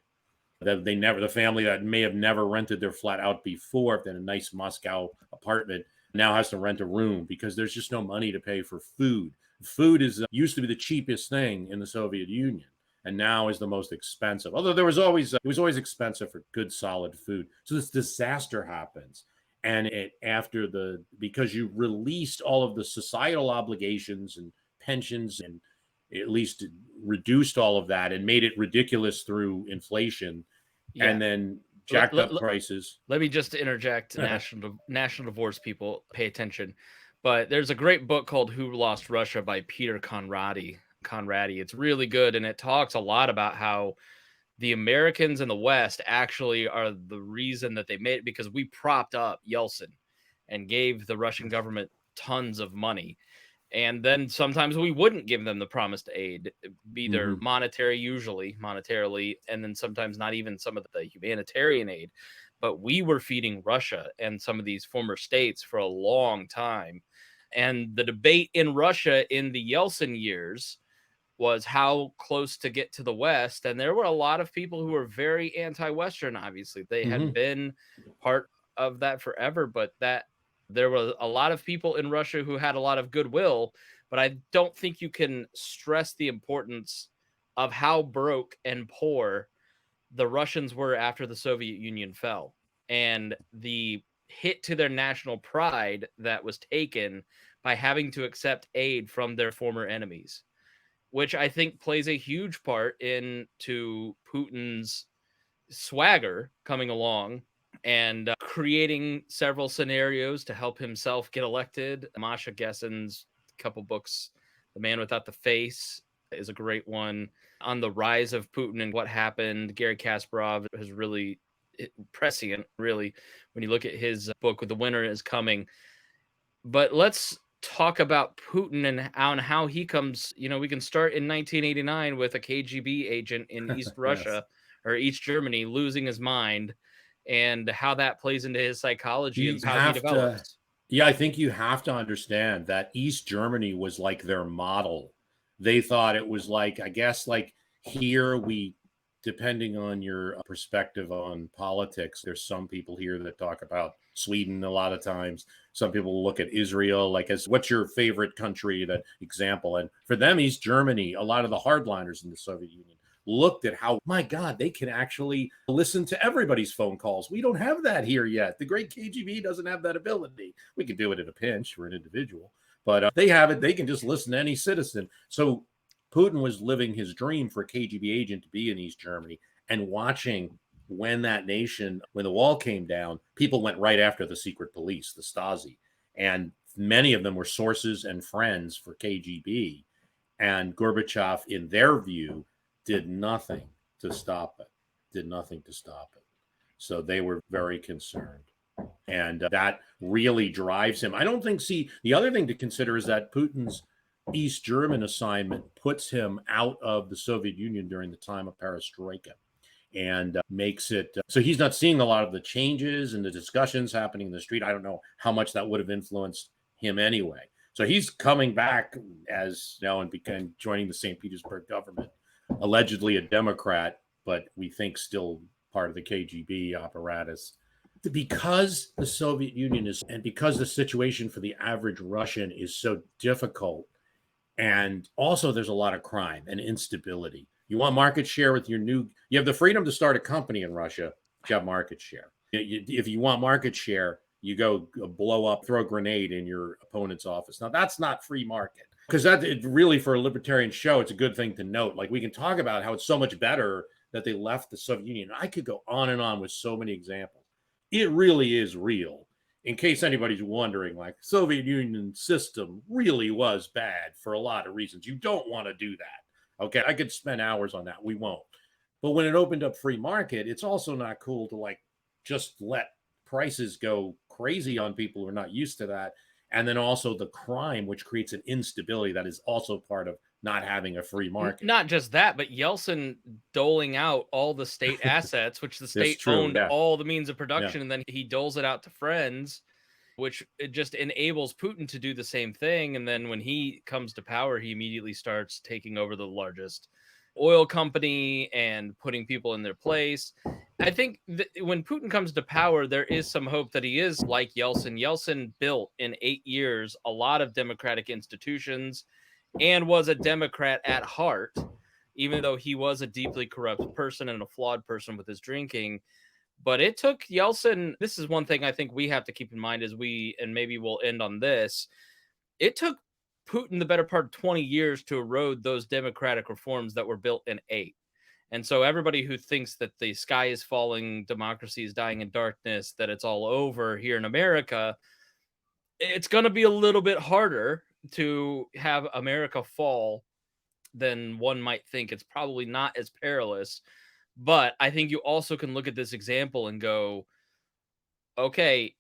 The family that may have never rented their flat out before, then a nice Moscow apartment, now has to rent a room because there's just no money to pay for food. Food used to be the cheapest thing in the Soviet Union, and now is the most expensive. Although it was always expensive for good solid food. So this disaster happens, and because you released all of the societal obligations and pensions, and at least reduced all of that and made it ridiculous through inflation, and then jacked up prices. Let me just interject. National divorce people, pay attention. But there's a great book called Who Lost Russia by Peter Conradi. It's really good, and it talks a lot about how the Americans in the West actually are the reason that they made it, because we propped up Yeltsin and gave the Russian government tons of money. And then sometimes we wouldn't give them the promised aid, either monetarily, and then sometimes not even some of the humanitarian aid. But we were feeding Russia and some of these former states for a long time. And the debate in Russia in the Yeltsin years was how close to get to the West. And there were a lot of people who were very anti-Western, obviously. They had been part of that forever, but there were a lot of people in Russia who had a lot of goodwill. But I don't think you can stress the importance of how broke and poor the Russians were after the Soviet Union fell, and the hit to their national pride that was taken by having to accept aid from their former enemies, which I think plays a huge part into Putin's swagger coming along and creating several scenarios to help himself get elected. Masha Gessen's couple books, The Man Without the Face, is a great one on the rise of Putin and what happened. Gary Kasparov is really prescient, really, when you look at his book, The Winter Is Coming. But let's talk about Putin and how he comes. We can start in 1989 with a KGB agent in East Russia or East Germany losing his mind, and how that plays into his psychology and how he develops. I think you have to understand that East Germany was like their model. They thought it was like, I guess, like here depending on your perspective on politics, there's some people here that talk about Sweden a lot of times. Some people look at Israel like as what's your favorite country, that example. And for them, East Germany, a lot of the hardliners in the Soviet Union looked at how, my God, they can actually listen to everybody's phone calls. We don't have that here yet. The great KGB doesn't have that ability. We can do it at a pinch for an individual, but they have it. They can just listen to any citizen. So Putin was living his dream for a KGB agent to be in East Germany, and watching when the wall came down, people went right after the secret police, the Stasi. And many of them were sources and friends for KGB. And Gorbachev, in their view, did nothing to stop it. So they were very concerned. And that really drives him. I don't think, the other thing to consider is that Putin's East German assignment puts him out of the Soviet Union during the time of perestroika and makes it so he's not seeing a lot of the changes and the discussions happening in the street. I don't know how much that would have influenced him anyway. So he's coming back as now and became joining the St. Petersburg government, allegedly a Democrat, but we think still part of the KGB apparatus. Because the Soviet Union is, and because the situation for the average Russian is so difficult, and also there's a lot of crime and instability. You want market share with your new, you have the freedom to start a company in Russia, you have market share. If you want market share, you go blow up, throw a grenade in your opponent's office. Now, that's not free market. Because that it really, for a libertarian show, it's a good thing to note. Like, we can talk about how it's so much better that they left the Soviet Union. I could go on and on with so many examples. It really is real. In case anybody's wondering, like, Soviet Union system really was bad for a lot of reasons. You don't want to do that. Okay, I could spend hours on that. We won't. But when it opened up free market, it's also not cool to like just let prices go crazy on people who are not used to that. And then also the crime, which creates an instability that is also part of not having a free market. Not just that, but Yeltsin doling out all the state assets, which the state owned all the means of production, and then he doles it out to friends, which it just enables Putin to do the same thing. And then when he comes to power, he immediately starts taking over the largest oil company and putting people in their place. I think when Putin comes to power, there is some hope that he is like Yeltsin. Yeltsin built in 8 years a lot of democratic institutions and was a Democrat at heart, even though he was a deeply corrupt person and a flawed person with his drinking. But it took Yeltsin. This is one thing I think we have to keep in mind as and maybe we'll end on this. It took Putin the better part of 20 years to erode those democratic reforms that were built in 8. And so everybody who thinks that the sky is falling, democracy is dying in darkness, that it's all over here in America, it's going to be a little bit harder to have America fall than one might think. It's probably not as perilous. But I think you also can look at this example and go, okay,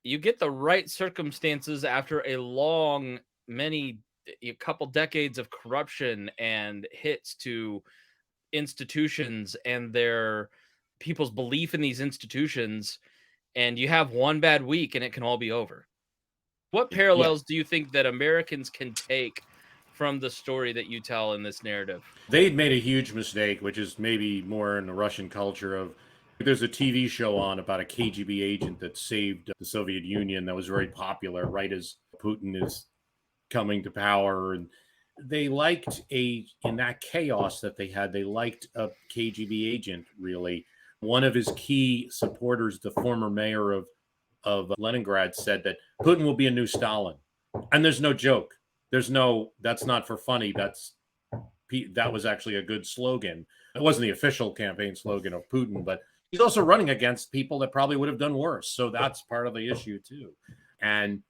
you get the right circumstances after a couple decades of corruption and hits to institutions and their people's belief in these institutions, and you have one bad week and it can all be over. What parallels do you think that Americans can take from the story that you tell in this narrative? They'd made a huge mistake, which is maybe more in the Russian culture of, there's a TV show on about a KGB agent that saved the Soviet Union that was very popular right as Putin is coming to power. And they liked in that chaos that they had, they liked a KGB agent, really. One of his key supporters, the former mayor of Leningrad, said that Putin will be a new Stalin. And there's no joke. That's not for funny. That was actually a good slogan. It wasn't the official campaign slogan of Putin, but he's also running against people that probably would have done worse. So that's part of the issue too. And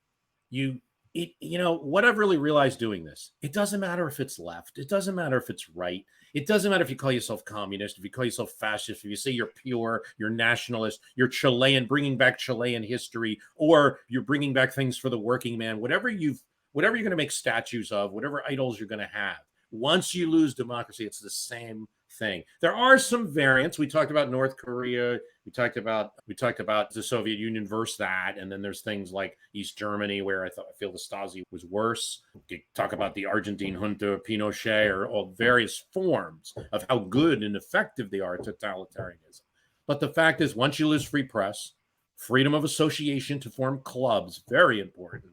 what I've really realized doing this, it doesn't matter if it's left. It doesn't matter if it's right. It doesn't matter if you call yourself communist, if you call yourself fascist, if you say you're pure, you're nationalist, you're Chilean, bringing back Chilean history, or you're bringing back things for the working man, whatever you're going to make statues of, whatever idols you're going to have. Once you lose democracy, it's the same thing. There are some variants. We talked about North Korea. We talked about the Soviet Union versus that, and then there's things like East Germany, where I feel the Stasi was worse. We talk about the Argentine junta, Pinochet, or all various forms of how good and effective they are at totalitarianism. But the fact is, once you lose free press, freedom of association to form clubs, very important.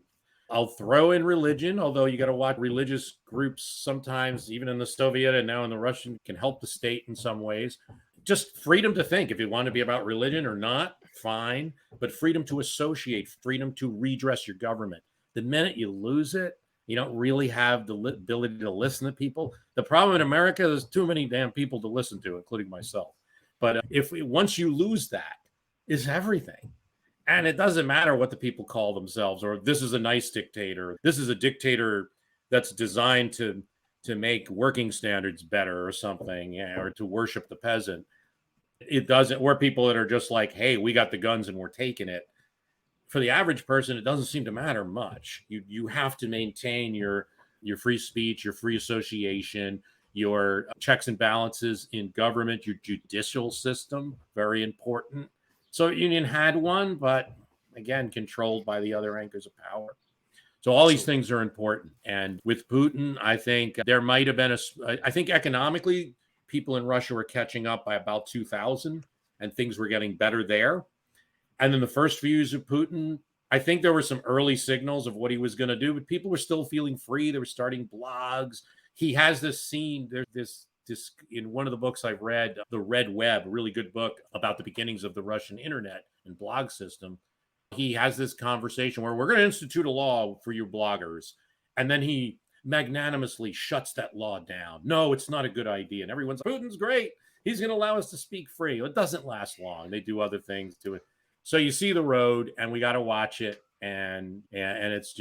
I'll throw in religion, although you got to watch religious groups sometimes, even in the Soviet and now in the Russian, can help the state in some ways. Just freedom to think. If you want to be about religion or not, fine. But freedom to associate, freedom to redress your government. The minute you lose it, you don't really have the ability to listen to people. The problem in America is too many damn people to listen to, including myself. But once you lose that, is everything. And it doesn't matter what the people call themselves, or this is a nice dictator. This is a dictator that's designed to make working standards better or something, or to worship the peasant. It doesn't. We're people that are just like, hey, we got the guns and we're taking it. For the average person, it doesn't seem to matter much. You have to maintain your your free speech, your free association, your checks and balances in government, your judicial system, very important. Soviet Union had one, but again, controlled by the other anchors of power. So all these things are important. And with Putin, I think there might have been I think economically, people in Russia were catching up by about 2000 and things were getting better there. And then the first few years of Putin, I think there were some early signals of what he was going to do, but people were still feeling free. They were starting blogs. He has this scene. There's this in one of the books I've read, The Red Web, a really good book about the beginnings of the Russian internet and blog system. He has this conversation where we're going to institute a law for your bloggers. And then he magnanimously shuts that law down. No, it's not a good idea. And everyone's like, Putin's great. He's going to allow us to speak free. It doesn't last long. They do other things to it. So you see the road, and we got to watch it. And it's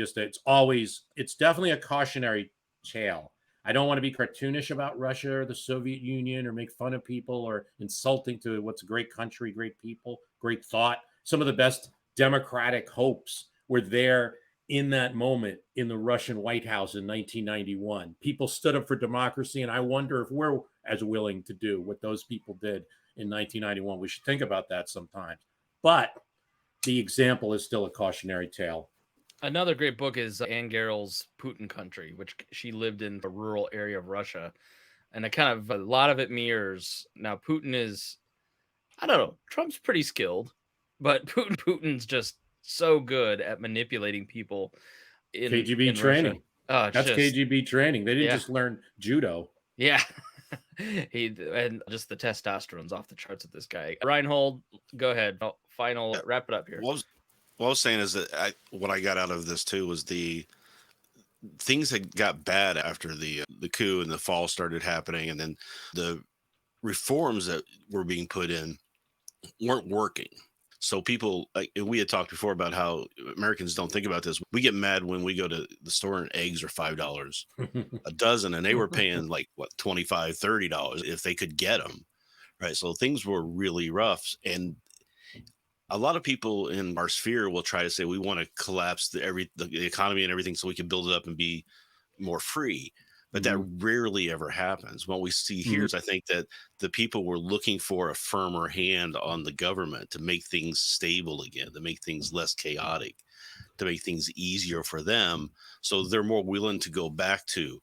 definitely a cautionary tale. I don't want to be cartoonish about Russia or the Soviet Union or make fun of people or insulting to what's a great country, great people, great thought. Some of the best democratic hopes were there in that moment in the Russian White House in 1991. People stood up for democracy, and I wonder if we're as willing to do what those people did in 1991. We should think about that sometimes. But the example is still a cautionary tale. Another great book is Anne Garrel's Putin Country, which she lived in a rural area of Russia. And a lot of it mirrors. Now, Putin is, I don't know, Trump's pretty skilled, but Putin's just so good at manipulating people in KGB training. That's KGB training. They didn't just learn judo. Yeah. And just the testosterone's off the charts with this guy. Reinhold, go ahead. Wrap it up here. What I was saying is that what I got out of this too was the things that got bad after the coup and the fall started happening, and then the reforms that were being put in weren't working. So people, like we had talked before about how Americans don't think about this. We get mad when we go to the store and eggs are $5 a dozen, and they were paying like what $25, $30 if they could get them, right? So things were really rough, and a lot of people in our sphere will try to say we want to collapse the economy and everything so we can build it up and be more free. But that rarely ever happens. What we see here is I think that the people were looking for a firmer hand on the government to make things stable again, to make things less chaotic, to make things easier for them. So they're more willing to go back to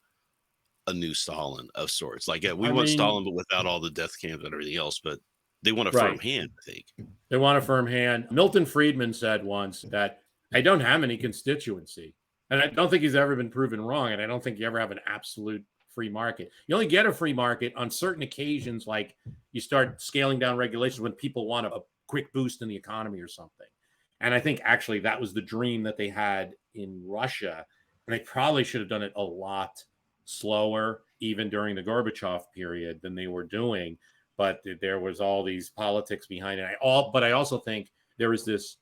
a new Stalin of sorts. Like, yeah, we want Stalin, but without all the death camps and everything else. But they want a firm hand, I think. They want a firm hand. Milton Friedman said once that I don't have any constituency. And I don't think he's ever been proven wrong. And I don't think you ever have an absolute free market. You only get a free market on certain occasions, like you start scaling down regulations when people want a quick boost in the economy or something. And I think actually that was the dream that they had in Russia. And they probably should have done it a lot slower, even during the Gorbachev period, than they were doing. But there was all these politics behind it. But I also think there was this,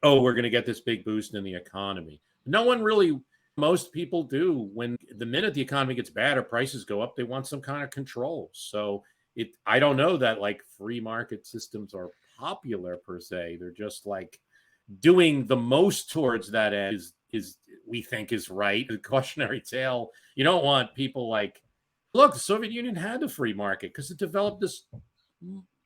we're going to get this big boost in the economy. No one really, most people do. When the minute the economy gets bad or prices go up, they want some kind of control. So I don't know that like free market systems are popular per se. They're just like doing the most towards that end is we think is right. The cautionary tale. You don't want people like, look, the Soviet Union had a free market because it developed this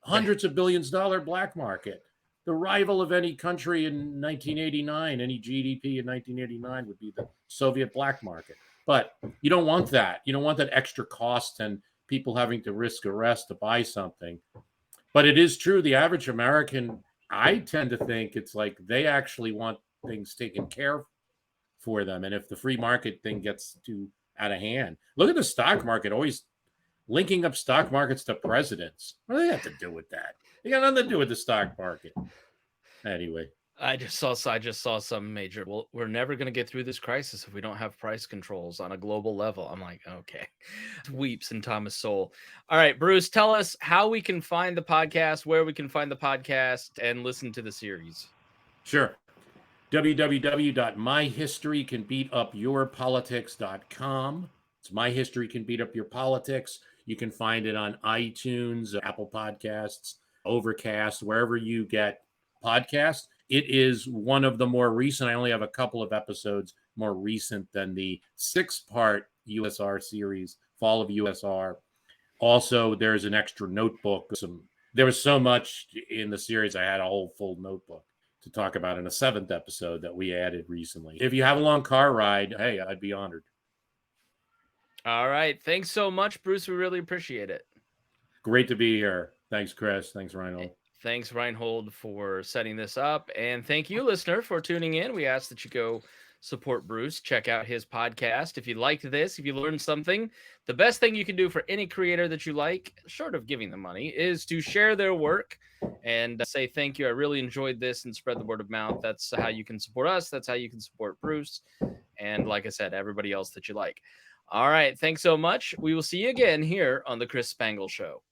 hundreds of billions dollar black market. The rival of any country in 1989, any GDP in 1989 would be the Soviet black market. But you don't want that. You don't want that extra cost and people having to risk arrest to buy something. But it is true. The average American, I tend to think it's like they actually want things taken care of for them. And if the free market thing gets too out of hand, look at the stock market, always linking up stock markets to presidents. What do they have to do with that? They got nothing to do with the stock market. Anyway, I just saw some major. Well, we're never going to get through this crisis if we don't have price controls on a global level. I'm like, okay. Weeps and Thomas Sowell. All right, Bruce, tell us how we can find the podcast, where we can find the podcast, and listen to the series. Sure. www.myhistorycanbeatupyourpolitics.com. It's My History Can Beat Up Your Politics. You can find it on iTunes, Apple Podcasts, Overcast, wherever you get podcasts. It is one of the more recent. I only have a couple of episodes more recent than the 6-part USSR series, Fall of USSR. Also, there's an extra notebook. There was so much in the series, I had a whole full notebook to talk about in a 7th episode that we added recently. If you have a long car ride, hey, I'd be honored. All right. Thanks so much, Bruce. We really appreciate it. Great to be here. Thanks, Chris. Thanks, Reinhold. Thanks, Reinhold, for setting this up. And thank you, listener, for tuning in. We ask that you go support Bruce. Check out his podcast. If you liked this, if you learned something, the best thing you can do for any creator that you like, short of giving them money, is to share their work and say thank you. I really enjoyed this, and spread the word of mouth. That's how you can support us. That's how you can support Bruce. And like I said, everybody else that you like. All right. Thanks so much. We will see you again here on the Chris Spangle Show.